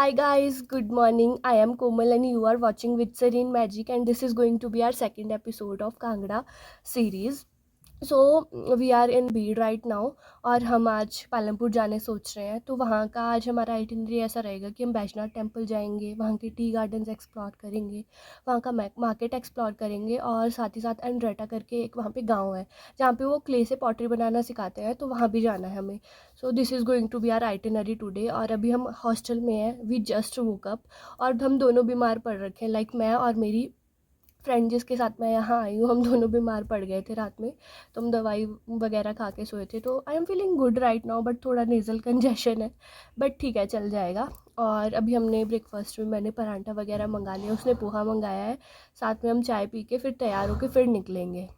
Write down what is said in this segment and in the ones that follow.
Hi guys, good morning. I am Komal and you are watching with Serene Magic, and this is going to be our second episode of Kangra series. So we are in भीड़ right now और हम आज पालमपुर जाने सोच रहे हैं। तो वहाँ का आज हमारा आइटिनरी ऐसा रहेगा कि हम बैजनाथ टेम्पल जाएंगे, वहाँ के टी गार्डन्स एक्सप्लोर करेंगे, वहाँ का मार्केट एक्सप्लोर करेंगे और साथ ही साथ एंड्रेटा करके एक वहाँ पे गांव है जहाँ पे वो क्ले से पॉटरी बनाना सिखाते हैं, तो वहाँ भी जाना है हमें। So this is going to be our itinerary today. और अभी हम हॉस्टल में हैं, वी जस्ट वोक अप और हम दोनों बीमार पड़ रखे हैं, लाइक मैं और मेरी फ्रेंड जिसके साथ मैं यहाँ आई हूँ, हम दोनों बीमार पड़ गए थे रात में। तो हम दवाई वगैरह खा के सोए थे, तो I am feeling good right now, but थोड़ा नेज़ल कंजेशन है, बट ठीक है चल जाएगा। और अभी हमने ब्रेकफास्ट में मैंने पराठा वगैरह मंगा लिया, उसने पोहा मंगाया है, साथ में हम चाय पी के फिर तैयार होके फिर निकलेंगे।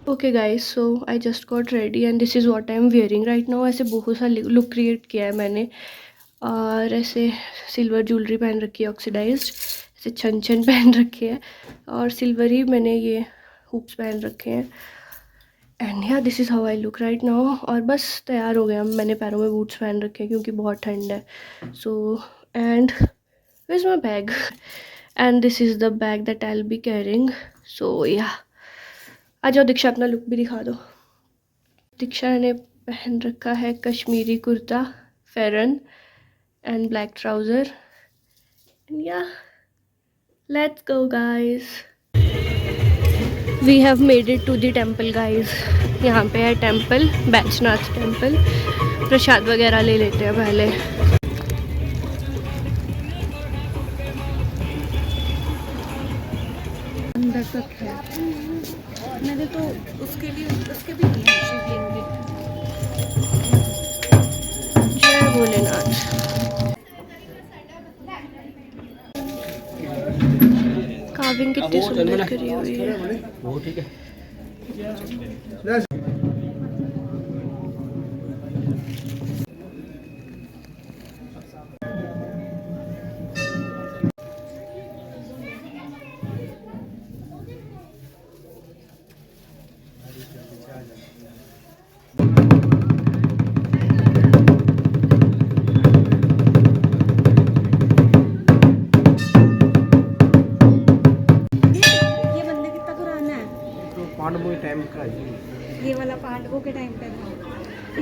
Okay guys, so I just got ready and this is what I am wearing right now. ऐसे बहुत सा लुक क्रिएट किया है मैंने, और ऐसे सिल्वर ज्वेलरी पहन रखी है ऑक्सीडाइज्ड, ऐसे छन छन पहन रखे हैं, और सिल्वर ही मैंने ये हुप्स पहन रखे हैं। एंड या this is how I look right now. और बस तैयार हो गया, मैंने पैरों में बूट्स पहन रखे हैं क्योंकि बहुत ठंड है। So and where is my bag, and this is the bag that I will be carrying. So या आ जाओ दीक्षा, अपना लुक भी दिखा दो। दीक्षा ने पहन रखा है Kashmiri kurta, pheran and black trouser. या let's go guys, we have made it to the temple guys. यहाँ पे है टेम्पल, बैजनाथ टेम्पल। प्रसाद वगैरह ले लेते हैं पहले। अंदर तक है, मैंने तो उसके लिए उसके भी लिए शिवलिंग भी। जय भोलेनाथ। कार्विंग कितनी सुंदर करी हुई है। वो ठीक है। ये मंदिर कितना पुराना है? तो पांडवों के टाइम का है। ये वाला पांडवों के टाइम पे था।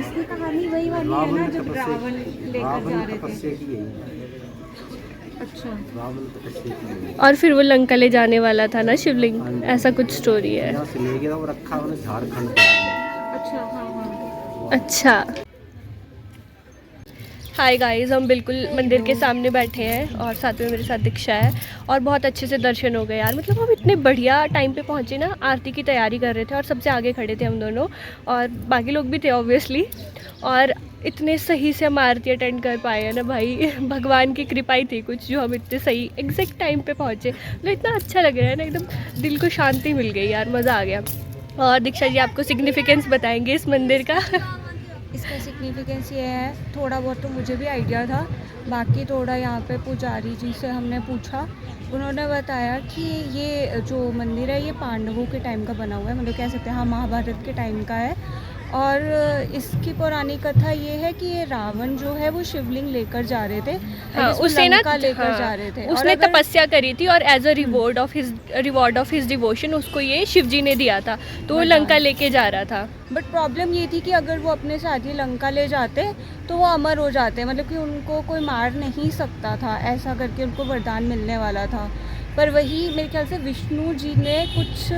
इसकी कहानी वही वाली है ना, जब रावण लेकर जा रहे थे। अच्छा, रावण तपस्या की गई। और फिर वो लंका ले जाने वाला था ना शिवलिंग, ऐसा कुछ स्टोरी है। यहाँ से ले गया वो रखा उन्हें झारखंड पे। अच्छा, हाँ हाँ। अच्छा, हाय गाइस, हम बिल्कुल मंदिर के सामने बैठे हैं और साथ में मेरे साथ दीक्षा है, और बहुत अच्छे से दर्शन हो गए यार। मतलब हम इतने बढ़िया टाइम पे पहुँचे ना, आरती की तैयारी कर रहे थे और सबसे आगे खड़े थे हम दोनों, और बाकी लोग भी थे ऑब्वियसली, और इतने सही से हम आरती अटेंड कर पाए हैं ना भाई। भगवान की कृपा ही थी कुछ, जो हम इतने सही एग्जैक्ट टाइम पे पहुँचे। मतलब इतना अच्छा लग रहा है ना, एकदम दिल को शांति मिल गई यार, मज़ा आ गया। और दीक्षा जी आपको सिग्निफिकेंस बताएंगे इस मंदिर का। इसका सिग्निफिकेंस ये है, थोड़ा बहुत तो मुझे भी आइडिया था, बाकी थोड़ा यहाँ पे पुजारी जी से हमने पूछा, उन्होंने बताया कि ये जो मंदिर है ये पांडवों के टाइम का बना हुआ है, मतलब कह सकते हैं हाँ महाभारत के टाइम का है। और इसकी पौराणिक कथा ये है कि ये रावण जो है वो शिवलिंग लेकर जा रहे थे, हाँ, उसको उसे ना लंका लेकर हाँ, जा रहे थे। उसने और अगर तपस्या करी थी और as a reward of his devotion उसको ये शिवजी ने दिया था, तो वो वरदान। लंका लेके जा रहा था। बट प्रॉब्लम ये थी कि अगर वो अपने साथ ही लंका ले जाते तो वो अमर हो जाते, मतलब कि उनको कोई मार नहीं सकता था, ऐसा करके उनको वरदान मिलने वाला था। पर वही मेरे ख्याल से विष्णु जी ने कुछ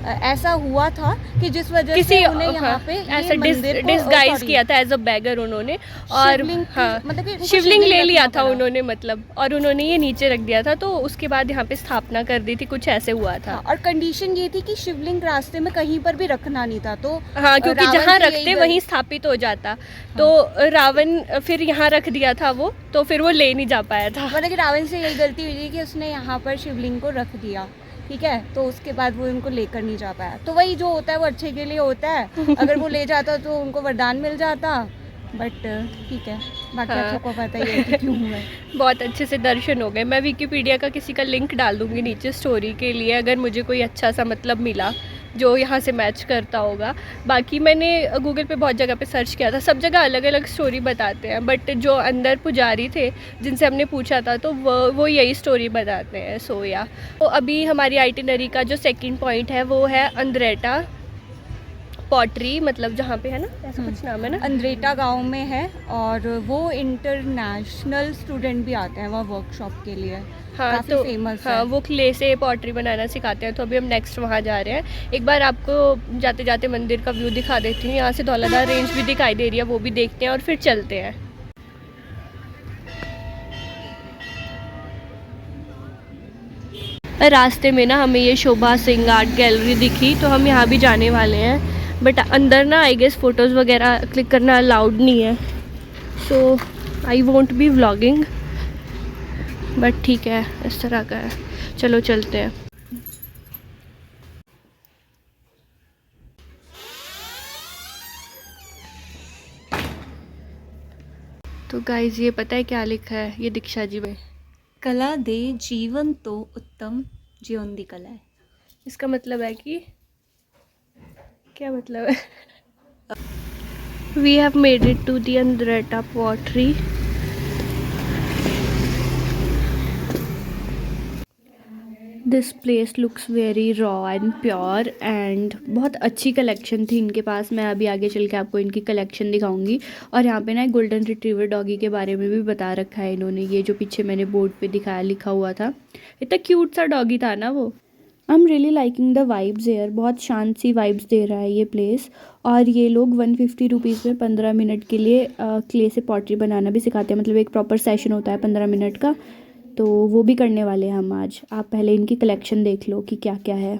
ऐसा हुआ था कि जिस वजह किसी से उन्हें यहाँ पे ये ऐसा मंदिर को डिसगाइज sorry, किया था एज अ बैगर उन्होंने, और शिवलिंग की- हाँ मतलब कि उनको शिवलिंग ले लिया रखना था पड़ा। उन्होंने, मतलब, और उन्होंने ये नीचे रख दिया था, तो उसके बाद यहाँ पे स्थापना कर दी थी, कुछ ऐसे हुआ था। हाँ, और कंडीशन ये थी कि शिवलिंग रास्ते में कहीं पर भी रखना नहीं था, तो हाँ, क्योंकि रावण जहाँ की यही रखते गल- वहीं स्थापित हो जाता, तो रावण फिर यहाँ रख दिया था वो, तो फिर वो ले नहीं जा पाया था। मतलब कि रावण से यही गलती हुई थी कि उसने यहाँ पर शिवलिंग को रख दिया, ठीक है, तो उसके बाद वो उनको लेकर नहीं जा पाया। तो वही जो होता है वो अच्छे के लिए होता है, अगर वो ले जाता तो उनको वरदान मिल जाता, बट ठीक है, बाकी हाँ। आप सबको पता ही है कि क्यों हुआ है। बहुत अच्छे से दर्शन हो गए। मैं विकिपीडिया का किसी का लिंक डाल दूँगी नीचे स्टोरी के लिए, अगर मुझे कोई अच्छा सा मतलब मिला जो यहाँ से मैच करता होगा। बाकी मैंने गूगल पे बहुत जगह पे सर्च किया था, सब जगह अलग अलग स्टोरी बताते हैं, बट जो अंदर पुजारी थे जिनसे हमने पूछा था तो वो यही स्टोरी बताते हैं। सो या तो अभी हमारी आइटिनरी का जो सेकंड पॉइंट है वो है अंद्रेटा पॉटरी, मतलब जहाँ पे है ना, ऐसा कुछ नाम है ना। अंद्रेटा गांव में है, और वो इंटरनेशनल स्टूडेंट भी आते हैं वहाँ वर्कशॉप के लिए। हाँ काफ़ी तो फेमस हाँ, है। वो क्ले से पॉटरी बनाना सिखाते हैं, तो अभी हम नेक्स्ट वहाँ जा रहे हैं। एक बार आपको जाते जाते मंदिर का व्यू दिखा देती हूँ। यहाँ से धौलाधार रेंज भी दिखाई दे रही है, वो भी देखते हैं और फिर चलते हैं। रास्ते में ना हमें ये शोभा सिंह आर्ट गैलरी दिखी, तो हम यहाँ भी जाने वाले हैं, बट अंदर ना आई गेस फ़ोटोज़ वगैरह क्लिक करना अलाउड नहीं है, so I won't be vlogging, but ठीक है, इस तरह का है। चलो चलते हैं। तो गाइज ये पता है क्या लिखा है, ये दीक्षा जी में। कला दे जीवन तो उत्तम जीवन दी कला है। इसका मतलब है कि क्या मतलब है? We have made it to the Andretta pottery. This place looks very raw and pure and बहुत अच्छी कलेक्शन थी इनके पास। मैं अभी आगे चल के आपको इनकी कलेक्शन दिखाऊंगी। और यहाँ पे ना एक गोल्डन रिट्रीवर डॉगी के बारे में भी बता रखा है इन्होंने, ये जो पीछे मैंने बोर्ड पे दिखाया लिखा हुआ था। इतना क्यूट सा डॉगी था ना वो। I am really liking the vibes air, बहुत शांत सी वाइब्स दे रहा है ये प्लेस। और ये लोग 150 रुपीज़ में 15 मिनट के लिए क्ले से पॉटरी बनाना भी सिखाते हैं, मतलब एक प्रॉपर सेशन होता है 15 मिनट का, तो वो भी करने वाले हैं हम आज। आप पहले इनकी कलेक्शन देख लो कि क्या क्या है।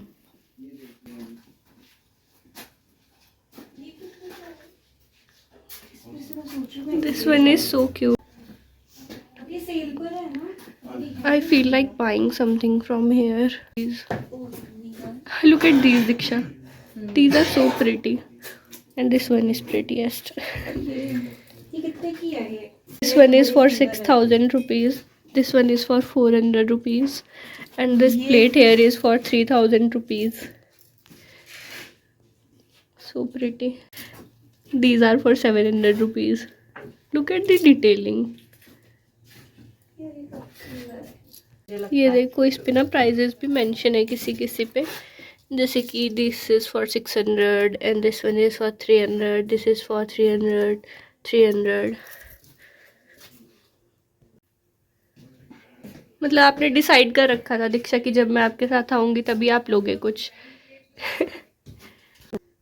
This one is so cute. I feel like buying something from here. Look at these, Diksha. These are so pretty. And this one is prettiest. This one is for 6,000 rupees. This one is for 400 rupees. And this plate here is for 3,000 rupees. So pretty. These are for 700 rupees. Look at the detailing. ये देखो, इस पे ना prices भी mention है किसी किसी पे, जैसे कि this is for 600 and this one is for 300, this is for 300। मतलब आपने डिसाइड कर रखा था दीक्षा कि जब मैं आपके साथ आऊँगी तभी आप लोगे कुछ।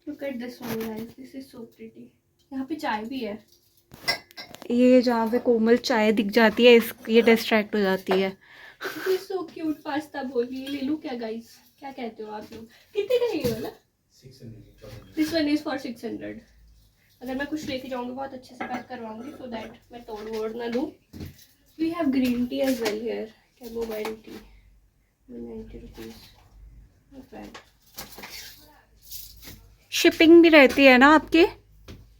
Look at this one guys, this is so pretty. यहाँ पे चाय भी है। ये जहाँ पे कोमल चाय दिख जाती है, ये डिस्ट्रैक्ट हो जाती है। This is so cute pasta बोल, ये ले लूँ क्या गाइस? क्या कहते हो आप लोग? कितने का है ये वाला? 600। This one is for 600। अगर मैं कुछ लेके जाऊँगी बहुत अच्छे से पैक करवाऊँगी so that मैं तोड़ वोड़ ना दूँ। We have green tea as well here। Chamomile tea 190 rupees। Not bad। Shipping भी रहती है ना आपकी,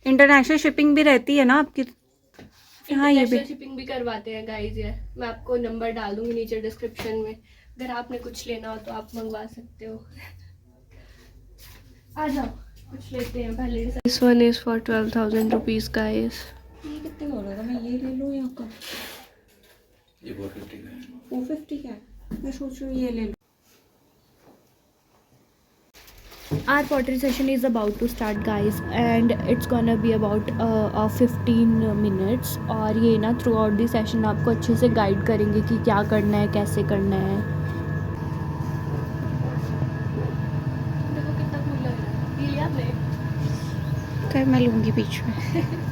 इंटरनेशनल शिपिंग भी रहती है ना आपकी? हाँ, ये भी शिपिंग भी करवाते हैं गाइस ये। मैं आपको नंबर डाल दूंगी नीचे डिस्क्रिप्शन में, अगर आपने कुछ लेना हो तो आप मंगवा सकते हो। आ जाओ कुछ लेते हैं पहले। This one is for 12,000 rupees guys. ये कितने बोल रहा था? मैं ये ले लूँ या का? ये 450 का है। 450 का है? मैं सोच रही हूँ ये ले लूँ। Our pottery session is about to start guys and it's gonna be about 15 minutes। और ये ना थ्रू आउट दी सेशन आपको अच्छे से गाइड करेंगे कि क्या करना है, कैसे करना है। देखो कितना कूल लग रहा है। ये लिया आपने? कर मैं लूँगी बीच में।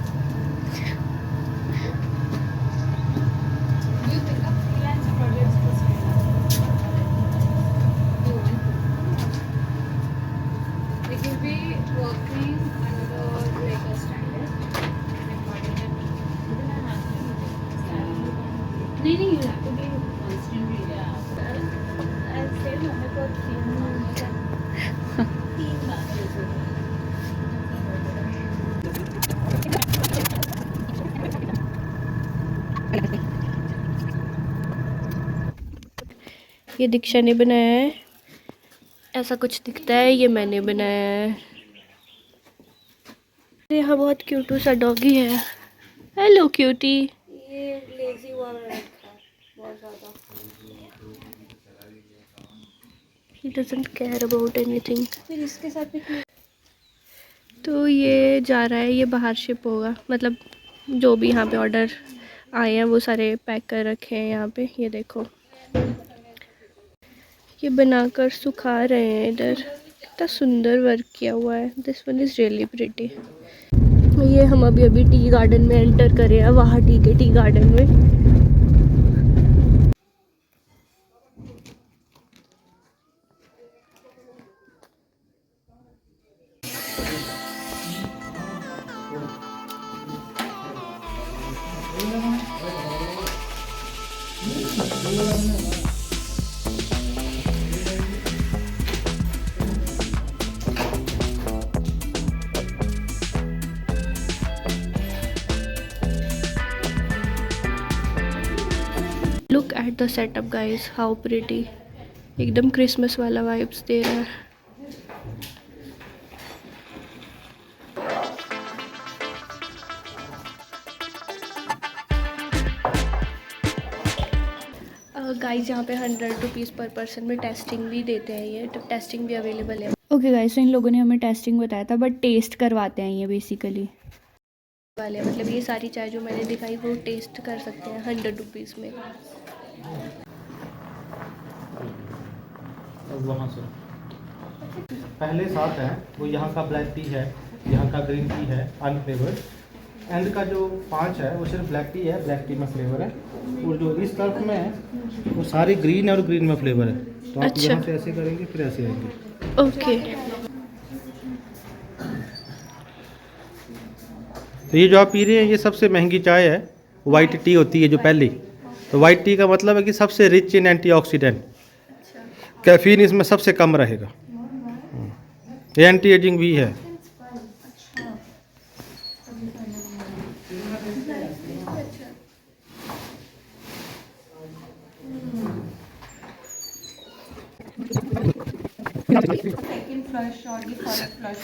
ये दीक्षा ने बनाया है, ऐसा कुछ दिखता है। ये मैंने बनाया है। यहाँ बहुत क्यूटू सा डॉगी है। Hello cutie. ये लेजी हुआ है बहुत ज़्यादा। He doesn't care about anything. फिर इसके साथ भी तो ये जा रहा है, ये बाहर शिप होगा, मतलब जो भी यहाँ पे ऑर्डर आए हैं वो सारे पैक कर रखे हैं यहाँ पे। ये देखो, ये बनाकर सुखा रहे हैं इधर। कितना सुंदर वर्क किया हुआ है। This one is really pretty. ये हम अभी टी गार्डन में एंटर करे हैं, वाहटी के टी गार्डन में। Look at the setup guys, how pretty. एकदम क्रिसमस वाला वाइब्स दे रहा है। गाइस यहाँ पे 100 रुपीज़ पर पर्सन में टेस्टिंग भी देते हैं। ये तो टेस्टिंग भी अवेलेबल है। ओके गाइस, तो इन लोगों ने हमें टेस्टिंग बताया था, बट टेस्ट करवाते हैं ये बेसिकली वाले, मतलब ये सारी चाय जो मैंने दिखाई वो टेस्ट कर सकते हैं 100 रुपीज़ में। वहाँ से पहले 7 है, वो यहाँ का ब्लैक टी है, यहाँ का ग्रीन टी है अनफ्लेवर्ड, एंड का जो 5 है वो सिर्फ ब्लैक टी है, ब्लैक टी में फ्लेवर है, और जो इस तरफ में है वो सारी ग्रीन है और ग्रीन में फ्लेवर है। तो आप अच्छा। यहाँ से ऐसे करेंगे फिर ऐसे आएंगे। ओके। तो ये जो आप पी रहे हैं ये सबसे महंगी चाय है, वाइट टी होती है जो पहली। तो वाइट टी का मतलब है कि सबसे रिच इन एंटीऑक्सीडेंट, कैफीन इसमें सबसे कम रहेगा। ये एंटी एजिंग भी है।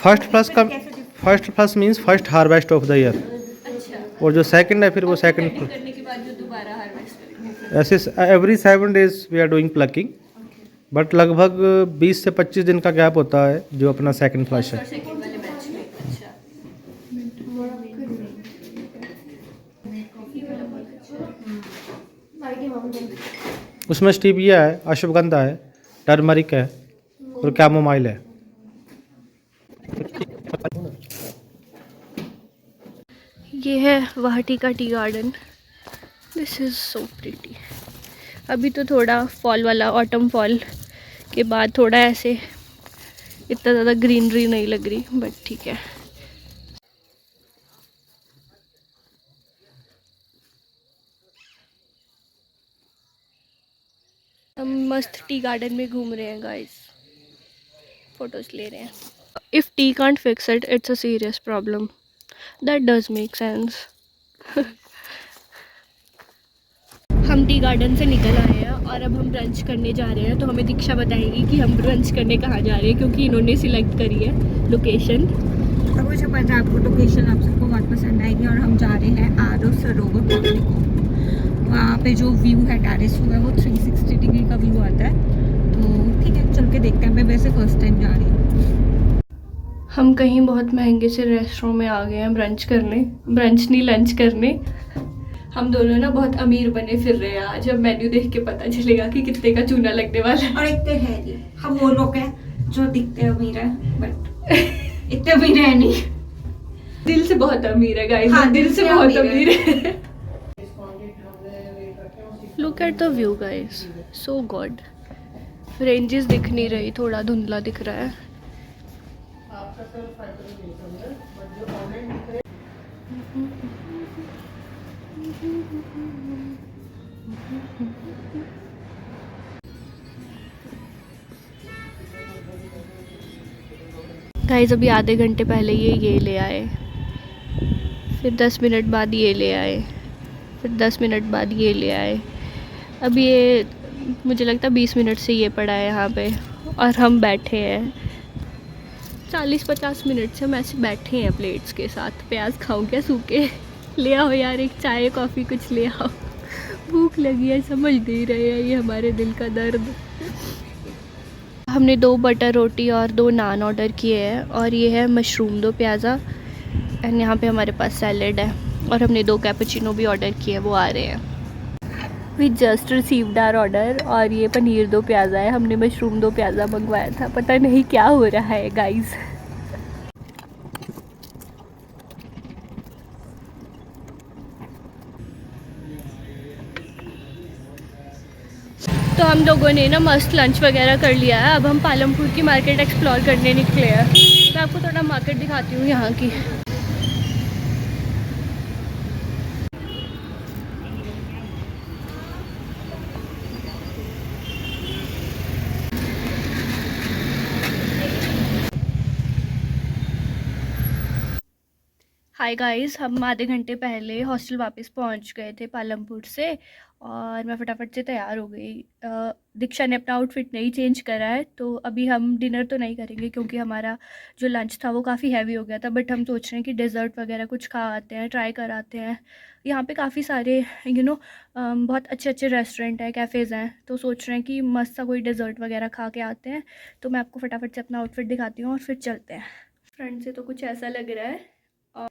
First flush means first harvest of the year, और जो सेकंड है फिर वो सेकंड करने के बाद जो दोबारा हार्वेस्ट करेंगे। ऐसे every 7 days we are doing plucking, but लगभग 20 से 25 दिन का गैप होता है जो अपना सेकंड फ्लश है। सेकंड वाले बैच में। अच्छा। उसमें स्टीविया है, अश्वगंधा है, टर्मरिक है और कैमोमाइल है। ये है वाहटी का tea garden. This is so pretty. अभी तो थोड़ा फॉल वाला, ऑटम फॉल के बाद थोड़ा ऐसे इतना ज़्यादा ग्रीनरी नहीं लग रही, बट ठीक है। हम मस्त टी गार्डन में घूम रहे हैं गाइस, फोटोज ले रहे हैं। If T can't fix it, it's a serious problem. That does make sense. हम टी गार्डन से निकल आए हैं और अब हम ब्रंच करने जा रहे हैं। तो हमें दीक्षा बताएगी कि हम ब्रंच करने कहाँ जा रहे हैं, क्योंकि इन्होंने सिलेक्ट करी है लोकेशन। और मुझे पता है आपको लोकेशन आप सबको बहुत पसंद आएगी। और हम जा रहे हैं आरो सरोवर पॉइंट को। वहाँ पे जो व्यू है, टेरेस व्यू है, वो 360 डिग्री का व्यू आता है। तो ठीक है, चल के देखते हैं। मैं वैसे फर्स्ट टाइम जा रही हूँ। हम कहीं बहुत महंगे से रेस्टोरेंट में आ गए हैं ब्रंच करने, ब्रंच नहीं लंच करने। हम दोनों ना बहुत अमीर बने फिर रहे हैं आज। अब मेन्यू देख के पता चलेगा कि कितने का चूना लगने वाला है। और एक तो है जी, हम वो लोग हैं जो दिखते अमीर है बट इतने अमीर है नहीं। दिल से बहुत अमीर है गाइस। हाँ, दिल से बहुत अमीर है। है। Look at the view guys, so good. Ranges दिख नहीं रही, थोड़ा धुंधला दिख रहा है। गाइस अभी आधे घंटे पहले ये ले आए, फिर 10 मिनट बाद ये ले आए, फिर 10 मिनट बाद ये ले आए। अब ये मुझे लगता है 20 मिनट से ये पड़ा है यहाँ पे, और हम बैठे हैं 40-50 मिनट से हम ऐसे बैठे हैं प्लेट्स के साथ। प्याज खाऊं क्या सूखे? ले आओ यार, एक चाय कॉफ़ी कुछ ले आओ। भूख लगी है, समझ नहीं रहे हैं ये हमारे दिल का दर्द। हमने 2 बटर रोटी और 2 नान ऑर्डर किए हैं, और ये है मशरूम दो प्याज़ा, एंड यहाँ पे हमारे पास सैलेड है, और हमने 2 कैपुचिनो भी ऑर्डर किए हैं, वो आ रहे हैं। We just received our order, और ये पनीर दो प्याज़ा है, हमने मशरूम दो प्याज़ा मंगवाया था। पता नहीं क्या हो रहा है गाइस। तो हम लोगों ने ना मस्त लंच वगैरह कर लिया है। अब हम पालमपुर की मार्केट एक्सप्लोर करने निकले हैं। मैं आपको थोड़ा मार्केट दिखाती हूँ यहाँ की। हाय गाइस, हम आधे घंटे पहले हॉस्टल वापस पहुंच गए थे पालमपुर से, और मैं फटाफट से तैयार हो गई। दीक्षा ने अपना आउटफिट नहीं चेंज करा है, तो अभी हम डिनर तो नहीं करेंगे क्योंकि हमारा जो लंच था वो काफ़ी हैवी हो गया था। बट हम सोच रहे हैं कि डेज़र्ट वगैरह कुछ खा आते हैं, ट्राई कर आते हैं। यहाँ पे काफ़ी सारे बहुत अच्छे अच्छे रेस्टोरेंट हैं, कैफ़ेज़ हैं, तो सोच रहे हैं कि मस्त सा कोई डेज़र्ट वगैरह खा के आते हैं। तो मैं आपको फटाफट से अपना आउटफिट दिखाती हूँ और फिर चलते हैं। फ्रंट से तो कुछ ऐसा लग रहा है।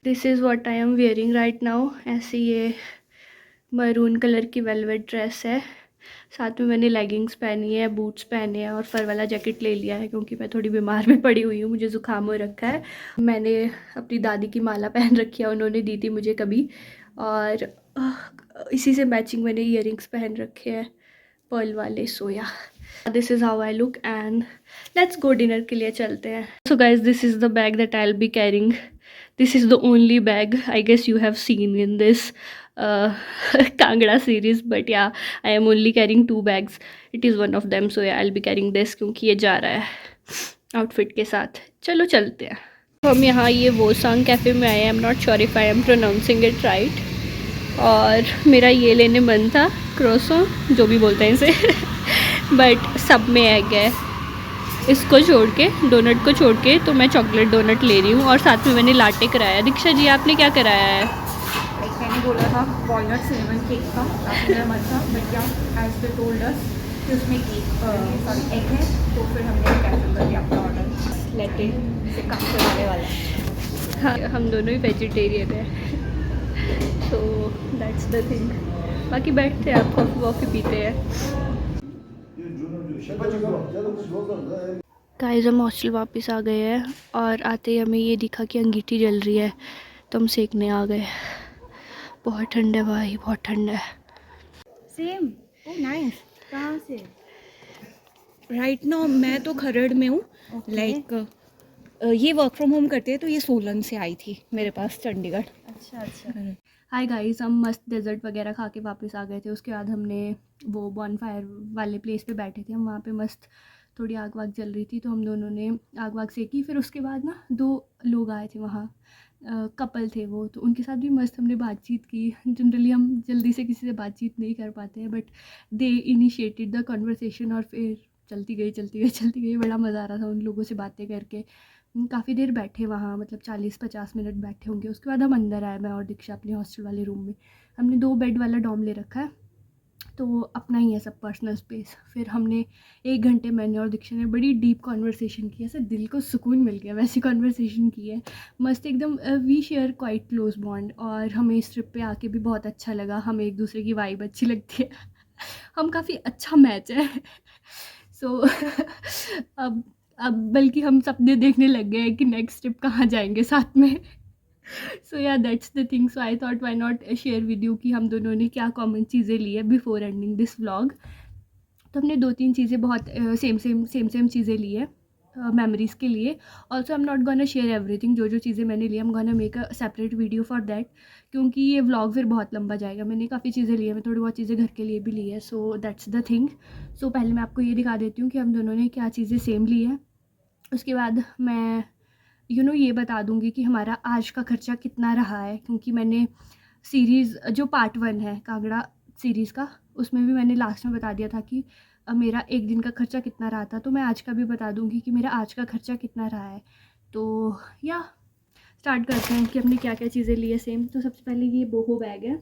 This is what I am wearing right now. ऐसे ये मरून कलर की वेलवेट ड्रेस है, साथ में मैंने लेगिंग्स पहनी है, बूट्स पहने हैं, और फर वाला जैकेट ले लिया है क्योंकि मैं थोड़ी बीमार भी पड़ी हुई हूँ, मुझे ज़ुकाम हो रखा है। मैंने अपनी दादी की माला पहन रखी है, उन्होंने दी थी मुझे कभी, और इसी से मैचिंग मैंने ईयरिंग्स पहन रखे हैं पर्ल वाले। So yeah this is how I look, and let's go dinner के लिए चलते हैं। So guys, this is the bag that I will be carrying. This is the only bag I guess you have seen in this Kangra series, but yeah, I am only carrying 2 bags. It is one of them, so yeah, I'll be carrying this क्योंकि ये जा रहा है outfit के साथ। चलो चलते हैं। हम यहाँ ये वो सांग कैफ़े में आए हैं। आई am not sure if I am pronouncing it right, और मेरा ये लेने मन था, क्रोसो जो भी बोलते हैं इसे, बट सब में एग है। इसको छोड़ के, डोनट को छोड़ के, तो मैं चॉकलेट डोनट ले रही हूँ, और साथ में मैंने लाटे कराया। दीक्षा जी, आपने क्या कराया है? मैंने बोला था वॉलनट सिनेमन केक का, काफ़ी मेरा मन था, बट क्या एज दे टोल्ड अस कि उसमें सॉरी एग है, तो फिर हमने कैंसिल कर दिया अपना ऑर्डर। लेटे से काम करने वाला है। हाँ, हम दोनों ही वेजिटेरियन हैं, तो दैट्स द थिंग। बाकी बैठते हैं, आप कॉफ़ी वॉफ़ी पीते हैं। गाइस, हम हॉस्टल वापस आ गए हैं, और आते ही हमें ये दिखा कि अंगीठी जल रही है, तो हम सेकने आ गए। बहुत ठंड है भाई, बहुत ठंड है। Same, oh nice. कहाँ से? राइट नाउ मैं तो खरड़ में हूँ, लाइक ये वर्क फ्रॉम होम करते हैं, तो ये सोलन से आई थी मेरे पास चंडीगढ़। अच्छा। हाय गाइस, हम मस्त डेजर्ट वगैरह खा के वापस आ गए थे। उसके बाद हमने वो बॉनफायर वाले प्लेस पे बैठे थे हम, वहाँ पे मस्त थोड़ी आग वाग जल रही थी, तो हम दोनों ने आग वाग सेकी। फिर उसके बाद ना 2 लोग आए थे वहाँ, कपल थे वो, तो उनके साथ भी मस्त हमने बातचीत की। जनरली हम जल्दी से किसी से बातचीत नहीं कर पाते हैं, but they initiated the conversation, और फिर चलती गई। बड़ा मज़ा आ रहा था उन लोगों से बातें करके। काफ़ी देर बैठे वहाँ, मतलब 40-50 मिनट बैठे होंगे। उसके बाद हम अंदर आए, मैं और दीक्षा अपने हॉस्टल वाले रूम में। हमने 2 बेड वाला डॉर्म ले रखा है, तो अपना ही है सब पर्सनल स्पेस। फिर हमने 1 घंटे, मैंने और दीक्षा ने बड़ी डीप कॉन्वर्सेशन की, ऐसे दिल को सुकून मिल गया वैसी कॉन्वर्सेशन की है, मस्त एकदम। We share quite close bond, और हमें इस ट्रिप पे आके भी बहुत अच्छा लगा। हमें एक दूसरे की वाइब अच्छी लगती है। हम काफ़ी अच्छा मैच है। सो अब बल्कि हम सपने देखने लग गए हैं कि नेक्स्ट ट्रिप कहाँ जाएंगे साथ में। सो या that's the thing. So I thought why not share with you कि हम दोनों ने क्या कॉमन चीज़ें ली है बिफोर एंडिंग दिस व्लॉग। तो हमने 2-3 चीज़ें बहुत सेम चीज़ें ली है मेमोरीज़ के लिए। Also I am not gonna share everything, जो चीज़ें मैंने ली, I am gonna make a separate video for that, क्योंकि ये व्लॉग फिर बहुत लंबा जाएगा। मैंने काफ़ी चीज़ें ली है, मैं थोड़ी बहुत चीज़ें घर के लिए भी ली है। So that's the thing. So पहले मैं आपको ये दिखा देती हूँ कि हम दोनों ने क्या चीज़ें सेम ली है। उसके बाद मैं ये बता दूँगी कि हमारा आज का खर्चा कितना रहा है, क्योंकि मैंने सीरीज़ जो पार्ट 1 है कांगड़ा सीरीज़ का, उसमें भी मैंने लास्ट में बता दिया था कि मेरा एक दिन का खर्चा कितना रहा था, तो मैं आज का भी बता दूँगी कि मेरा आज का खर्चा कितना रहा है। तो या स्टार्ट करते हैं कि हमने क्या क्या चीज़ें ली है सेम। तो सबसे पहले ये बोहो बैग है।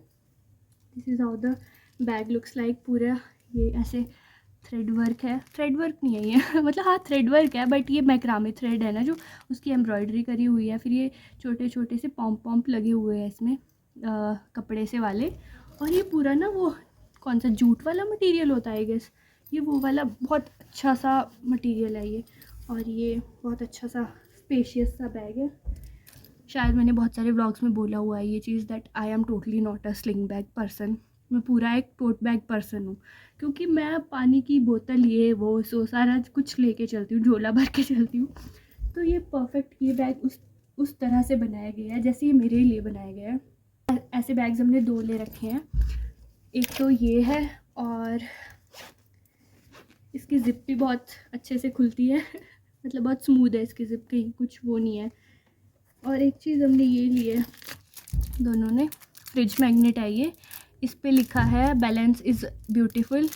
This is how the bag looks like. पूरा ये ऐसे थ्रेड वर्क है, थ्रेड वर्क नहीं है ये मतलब हाँ थ्रेड वर्क है, बट ये मैक्रामे थ्रेड है ना जो, उसकी एम्ब्रॉयडरी करी हुई है। फिर ये छोटे छोटे से पॉम्प पॉम्प लगे हुए हैं इसमें कपड़े से वाले। और ये पूरा ना वो कौन सा जूट वाला मटेरियल होता है गेस, ये वो वाला बहुत अच्छा सा मटेरियल है ये। और ये बहुत अच्छा सा स्पेशियस सा बैग है। शायद मैंने बहुत सारे व्लॉग्स में बोला हुआ है ये चीज़, that I am totally not a sling bag person. मैं पूरा एक टोट बैग पर्सन हूँ, क्योंकि मैं पानी की बोतल ये वो सो सारा कुछ लेके चलती हूँ, झोला भर के चलती हूँ। तो ये परफेक्ट ये बैग उस तरह से बनाया गया है जैसे ये मेरे लिए बनाया गया है। ऐसे बैग्स हमने 2 ले रखे हैं। एक तो ये है, और इसकी ज़िप भी बहुत अच्छे से खुलती है मतलब बहुत स्मूथ है इसकी ज़िप, कहीं कुछ वो नहीं है। और एक चीज़ हमने ये ली है दोनों ने, फ्रिज मैग्नेट है ये। इस पे लिखा है बैलेंस इज़ ब्यूटीफुल,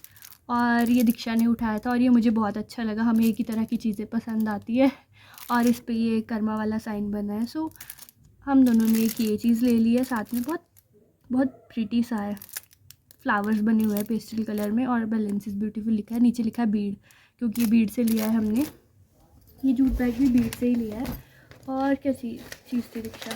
और ये दीक्षा ने उठाया था और ये मुझे बहुत अच्छा लगा। हमें एक ही तरह की चीज़ें पसंद आती है। और इस पे ये कर्मा वाला साइन बना है। सो हम दोनों ने एक ये चीज़ ले ली है साथ में। बहुत बहुत प्रीटी सा है, फ्लावर्स बने हुए हैं पेस्टल कलर में, और बैलेंस इज़ ब्यूटीफुल लिखा है। नीचे लिखा है बीड, क्योंकि ये बीड से लिया है हमने। ये जूट बैग भी बीड से ही लिया है। और क्या चीज़ थी दीक्षा,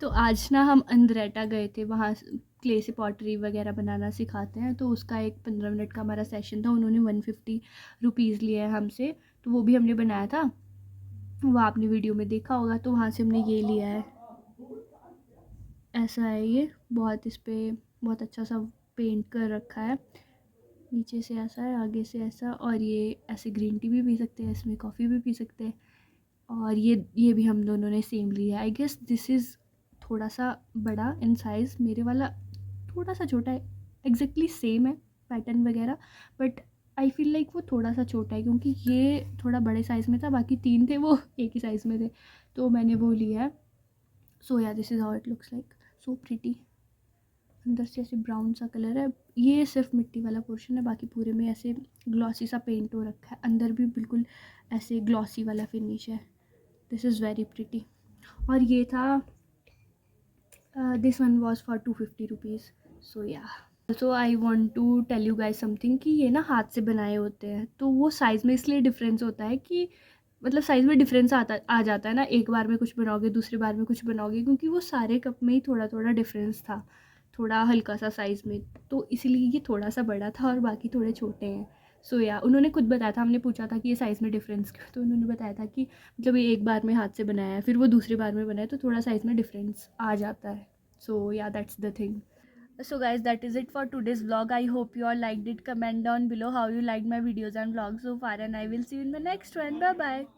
तो आज ना हम अंद्रेटा गए थे, वहाँ क्ले से पॉटरी वगैरह बनाना सिखाते हैं। तो उसका एक 15 मिनट का हमारा सेशन था। उन्होंने 150 रुपीज़ लिए हैं हमसे, तो वो भी हमने बनाया था, वो आपने वीडियो में देखा होगा। तो वहाँ से हमने ये लिया है, ऐसा है ये। बहुत इस पर बहुत अच्छा सा पेंट कर रखा है। नीचे से ऐसा है, आगे से ऐसा। और ये ऐसे ग्रीन टी भी पी सकते हैं, इसमें कॉफ़ी भी पी सकते हैं। और ये भी हम दोनों ने सेम लिया है। आई गेस दिस इज़ थोड़ा सा बड़ा इन साइज़, मेरे वाला थोड़ा सा छोटा है। एग्जैक्टली सेम है पैटर्न वगैरह, बट आई फील लाइक वो थोड़ा सा छोटा है, क्योंकि ये थोड़ा बड़े साइज़ में था, बाकी 3 थे वो एक ही साइज़ में थे, तो मैंने वो लिया है। सो या this is how it looks like, so pretty. अंदर से ऐसे ब्राउन सा कलर है। ये सिर्फ मिट्टी वाला पोर्शन है, बाकी पूरे में ऐसे ग्लॉसी सा पेंट हो रखा है। अंदर भी बिल्कुल ऐसे ग्लॉसी वाला फिनिश है। This is very pretty. और ये था this one was for 250 rupees. So या also I want to tell you guys something, कि ये ना हाथ से बनाए होते हैं, तो वो साइज़ में इसलिए डिफरेंस होता है कि मतलब साइज़ में डिफरेंस आ जाता है ना, एक बार में कुछ बनाओगे दूसरी बार में कुछ बनाओगे, क्योंकि वो सारे कप में ही थोड़ा थोड़ा डिफरेंस था, थोड़ा हल्का सा साइज़ में। तो इसीलिए ये थोड़ा सा बड़ा था और बाकी थोड़े छोटे हैं। सो या उन्होंने खुद बताया था, हमने पूछा था कि ये साइज़ में डिफरेंस क्यों, तो उन्होंने बताया था कि मतलब ये एक बार में हाथ से बनाया है, फिर वो दूसरी बार में बनाया, तो थोड़ा साइज़ में डिफरेंस आ जाता है। So yeah, that's the thing. So guys, that is it for today's vlog. I hope you all liked it. Comment down below how you liked my videos and vlogs so far, and I will see you in the next one. Bye bye.